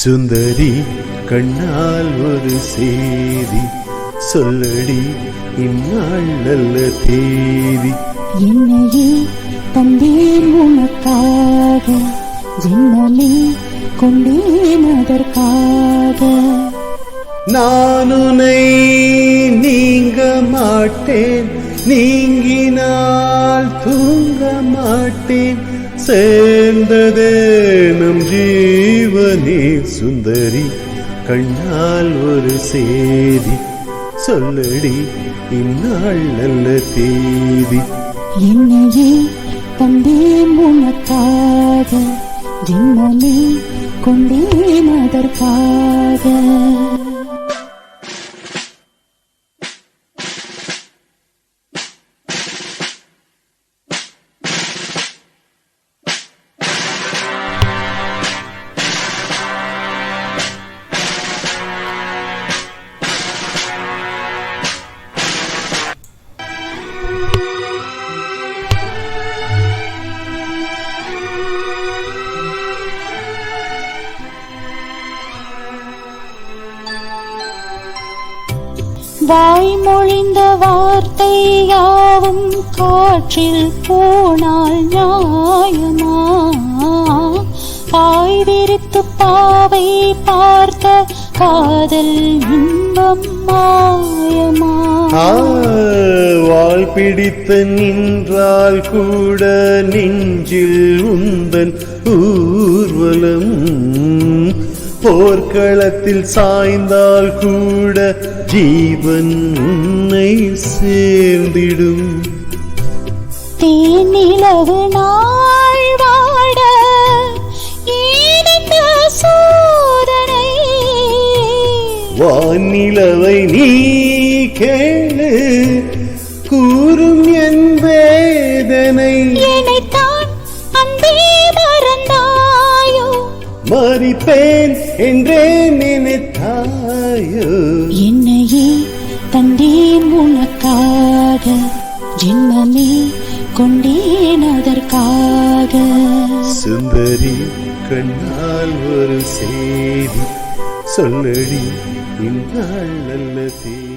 சுந்தரி கண்ணால் ஒரு செய்தி சொல்லடி இந்நாள் நல்ல தேதி. என்னையே தந்தேன் உனக்காக, ஜன்னலே கொண்டேன் அதற்காக. நான் உன்னை நீங்க மாட்டேன், நீங்கினால் தூங்க மாட்டேன். சேர்ந்ததே நம் ஜீவனே. சுந்தரி கண்ணால் ஒரு செய்தி சொல்லடி இந்நாள் நல்ல தேதி. என்னையே தந்தேன் உனக்காக, ஜன்னலே கொண்டேன் அதற்காக. வாய்மொழிந்த வார்த்தை யாவும் காற்றில் போனால் நியாயமா? பாய் விரித்து பாவை பார்த்த காதல் இன்பம் மாயமா? வாழ் பிடித்து நின்றால் கூட நெஞ்சில் உந்தன் ஊர்வலம். போர்க்களத்தில் சாய்ந்தால் கூட ஜீவன் உன்னை சேர்ந்திடும். தேனிலவு நாள் வாட ஏனென்ற சோதனை? வானிலவை நீ கேளு, கூறும் என் வேதனை. என்னைத்தான் அன்பே மறந்தாயோ? மறிப்பேன் என்றே நினைத்தாயோ? என்னையே தந்தேன் உனக்காக, ஜென்மமே கொண்டேன் அதற்காக. சுந்தரி கண்ணால் ஒரு செய்தி சொல்லடி இந்நாள் நல்ல தேதி.